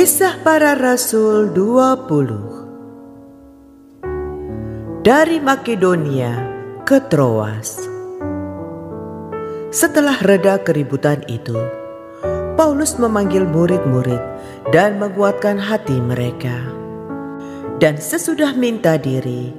Kisah Para Rasul 20. Dari Makedonia ke Troas. Setelah reda keributan itu, Paulus memanggil murid-murid dan menguatkan hati mereka. Dan sesudah minta diri,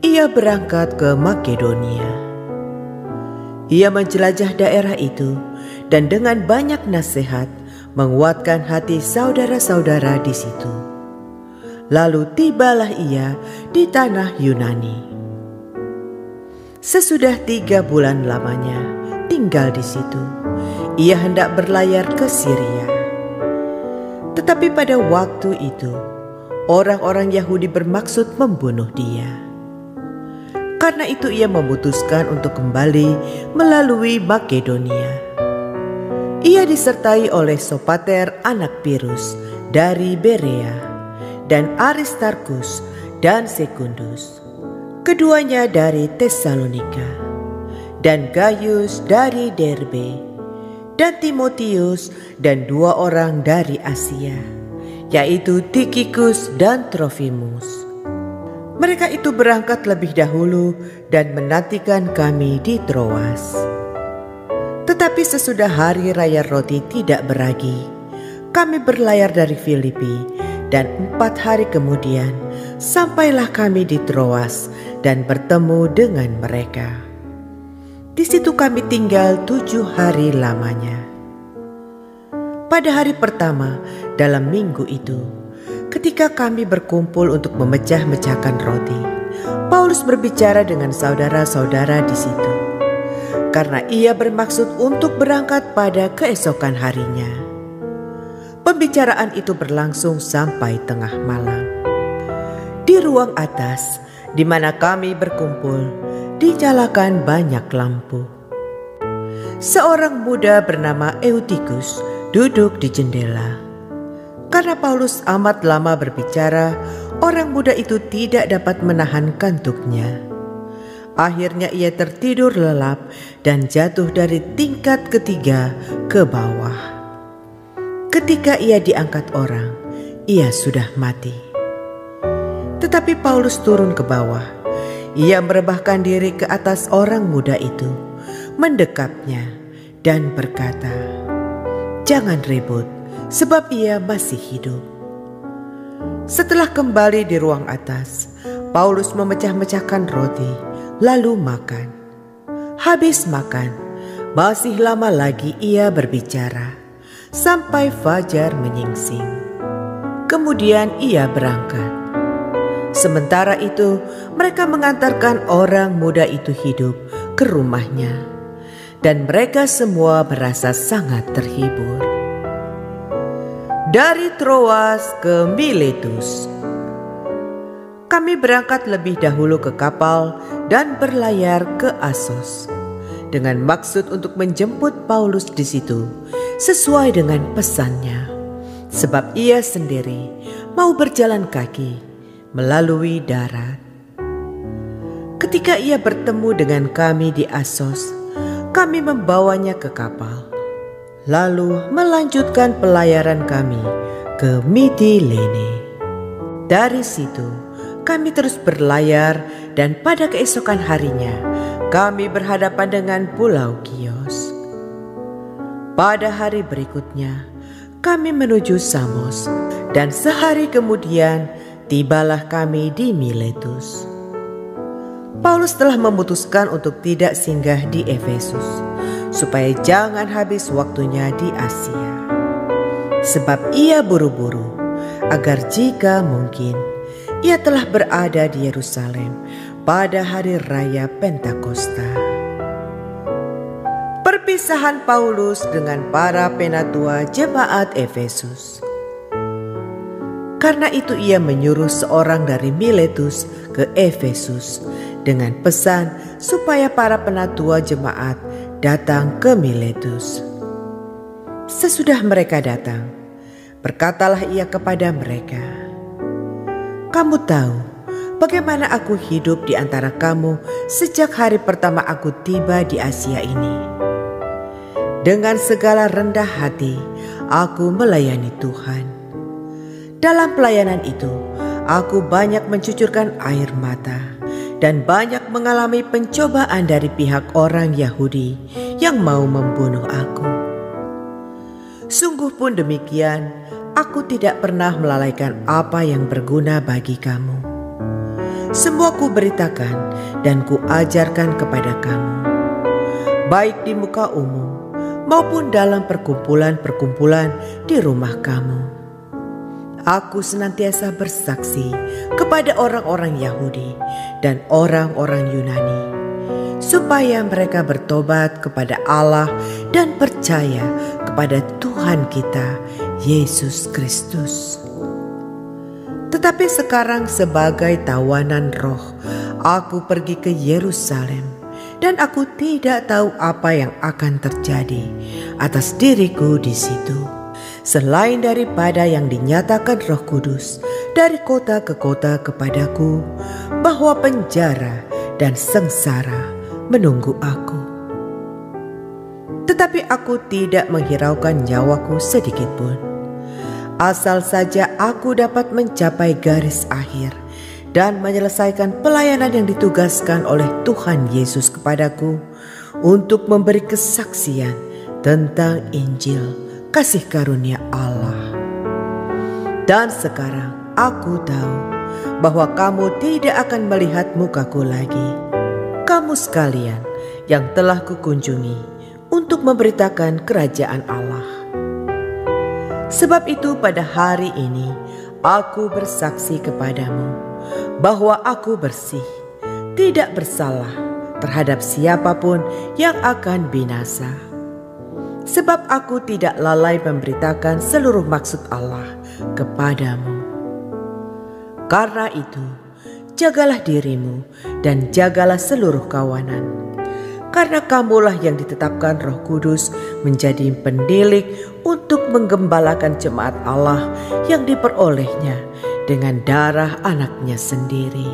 ia berangkat ke Makedonia. Ia menjelajah daerah itu dan dengan banyak nasihat menguatkan hati saudara-saudara di situ. Lalu tibalah ia di tanah Yunani. Sesudah 3 bulan lamanya tinggal di situ, ia hendak berlayar ke Syria. Tetapi pada waktu itu, orang-orang Yahudi bermaksud membunuh dia. Karena itu ia memutuskan untuk kembali melalui Makedonia. Ia disertai oleh Sopater anak Pirus dari Berea dan Aristarkus dan Sekundus, keduanya dari Tesalonika, dan Gaius dari Derbe, dan Timotius dan 2 orang dari Asia, yaitu Tikhikus dan Trofimus. Mereka itu berangkat lebih dahulu dan menantikan kami di Troas. Tetapi sesudah hari raya roti tidak beragi, kami berlayar dari Filipi, dan 4 hari kemudian sampailah kami di Troas dan bertemu dengan mereka. Di situ kami tinggal 7 hari lamanya. Pada hari pertama dalam minggu itu, ketika kami berkumpul untuk memecah-mecahkan roti, Paulus berbicara dengan saudara-saudara di situ, karena ia bermaksud untuk berangkat pada keesokan harinya. Pembicaraan itu berlangsung sampai tengah malam. Di ruang atas, di mana kami berkumpul, dinyalakan banyak lampu. Seorang muda bernama Eutikus duduk di jendela. Karena Paulus amat lama berbicara, orang muda itu tidak dapat menahan kantuknya. Akhirnya ia tertidur lelap dan jatuh dari tingkat ketiga ke bawah. Ketika ia diangkat orang, ia sudah mati. Tetapi Paulus turun ke bawah. Ia merebahkan diri ke atas orang muda itu, mendekapnya dan berkata, "Jangan ribut, sebab ia masih hidup." Setelah kembali di ruang atas, Paulus memecah-mecahkan roti, lalu makan. Habis makan, masih lama lagi ia berbicara, sampai fajar menyingsing. Kemudian ia berangkat. Sementara itu, mereka mengantarkan orang muda itu hidup ke rumahnya, dan mereka semua merasa sangat terhibur. Dari Troas ke Miletus. Kami berangkat lebih dahulu ke kapal dan berlayar ke Asos, dengan maksud untuk menjemput Paulus di situ sesuai dengan pesannya, sebab ia sendiri mau berjalan kaki melalui darat. Ketika ia bertemu dengan kami di Asos, kami membawanya ke kapal, lalu melanjutkan pelayaran kami ke Mitilene. Dari situ kami terus berlayar, dan pada keesokan harinya kami berhadapan dengan Pulau Kios. Pada hari berikutnya kami menuju Samos, dan sehari kemudian tibalah kami di Miletus. Paulus telah memutuskan untuk tidak singgah di Efesus, supaya jangan habis waktunya di Asia. Sebab ia buru-buru, agar jika mungkin ia telah berada di Yerusalem pada hari raya Pentakosta. Perpisahan Paulus dengan para penatua jemaat Efesus. Karena itu ia menyuruh seorang dari Miletus ke Efesus dengan pesan supaya para penatua jemaat datang ke Miletus. Sesudah mereka datang, berkatalah ia kepada mereka, "Kamu tahu bagaimana aku hidup di antara kamu sejak hari pertama aku tiba di Asia ini. Dengan segala rendah hati aku melayani Tuhan. Dalam pelayanan itu, aku banyak mencucurkan air mata dan banyak mengalami pencobaan dari pihak orang Yahudi yang mau membunuh aku. Sungguh pun demikian, aku tidak pernah melalaikan apa yang berguna bagi kamu. Semua ku beritakan dan ku ajarkan kepada kamu, baik di muka umum maupun dalam perkumpulan-perkumpulan di rumah kamu. Aku senantiasa bersaksi kepada orang-orang Yahudi dan orang-orang Yunani, supaya mereka bertobat kepada Allah dan percaya kepada Tuhan kita, Yesus Kristus. Tetapi sekarang sebagai tawanan roh, aku pergi ke Yerusalem, dan aku tidak tahu apa yang akan terjadi atas diriku di situ, selain daripada yang dinyatakan Roh Kudus dari kota ke kota kepadaku, bahwa penjara dan sengsara menunggu aku. Tetapi aku tidak menghiraukan nyawaku sedikit pun, asal saja aku dapat mencapai garis akhir dan menyelesaikan pelayanan yang ditugaskan oleh Tuhan Yesus kepadaku untuk memberi kesaksian tentang Injil kasih karunia Allah. Dan sekarang aku tahu bahwa kamu tidak akan melihat mukaku lagi, kamu sekalian yang telah kukunjungi untuk memberitakan kerajaan Allah. Sebab itu pada hari ini aku bersaksi kepadamu bahwa aku bersih, tidak bersalah terhadap siapapun yang akan binasa. Sebab aku tidak lalai memberitakan seluruh maksud Allah kepadamu. Karena itu, jagalah dirimu dan jagalah seluruh kawanan, karena kamulah yang ditetapkan Roh Kudus menjadi pendidik untuk menggembalakan jemaat Allah yang diperolehnya dengan darah anaknya sendiri.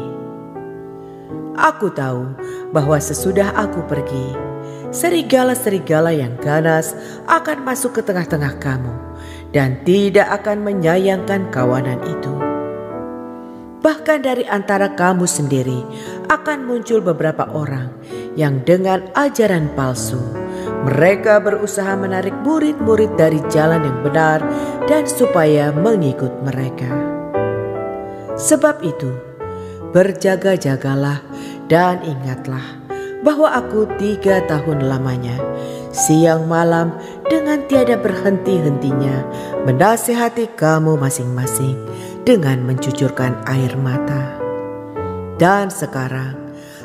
Aku tahu bahwa sesudah aku pergi, serigala-serigala yang ganas akan masuk ke tengah-tengah kamu dan tidak akan menyayangkan kawanan itu. Bahkan dari antara kamu sendiri akan muncul beberapa orang yang dengan ajaran palsu, mereka berusaha menarik murid-murid dari jalan yang benar dan supaya mengikut mereka. Sebab itu, berjaga-jagalah dan ingatlah bahwa aku 3 tahun lamanya, siang malam dengan tiada berhenti-hentinya menasihati kamu masing-masing dengan mencucurkan air mata. Dan sekarang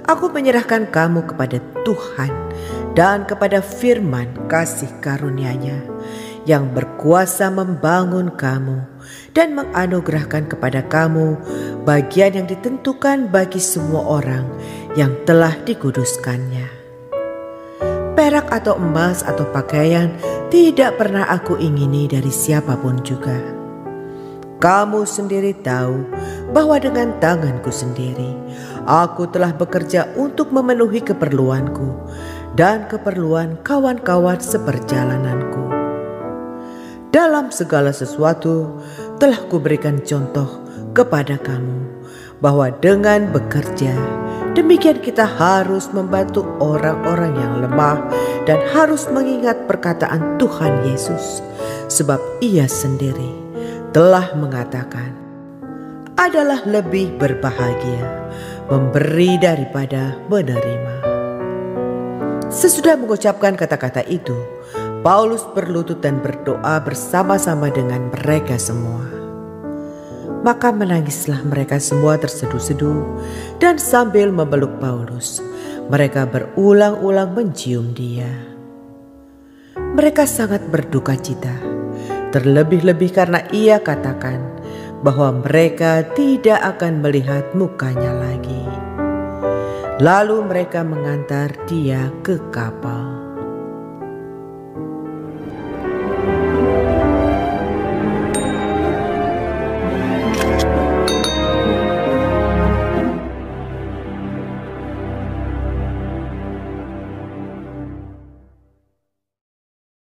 aku menyerahkan kamu kepada Tuhan dan kepada firman kasih karunia-Nya yang berkuasa membangun kamu dan menganugerahkan kepada kamu bagian yang ditentukan bagi semua orang yang telah dikuduskannya. Perak atau emas atau pakaian tidak pernah aku ingini dari siapapun juga. Kamu sendiri tahu bahwa dengan tanganku sendiri aku telah bekerja untuk memenuhi keperluanku dan keperluan kawan-kawan seperjalananku. Dalam segala sesuatu telah kuberikan contoh kepada kamu bahwa dengan bekerja demikian kita harus membantu orang-orang yang lemah dan harus mengingat perkataan Tuhan Yesus, sebab Ia sendiri telah mengatakan, adalah lebih berbahagia memberi daripada menerima. Sesudah mengucapkan kata-kata itu, Paulus berlutut dan berdoa bersama-sama dengan mereka semua. Maka menangislah mereka semua terseduh-seduh, dan sambil memeluk Paulus, mereka berulang-ulang mencium dia. Mereka sangat berduka cita, terlebih-lebih karena ia katakan bahwa mereka tidak akan melihat mukanya lagi. Lalu mereka mengantar dia ke kapal.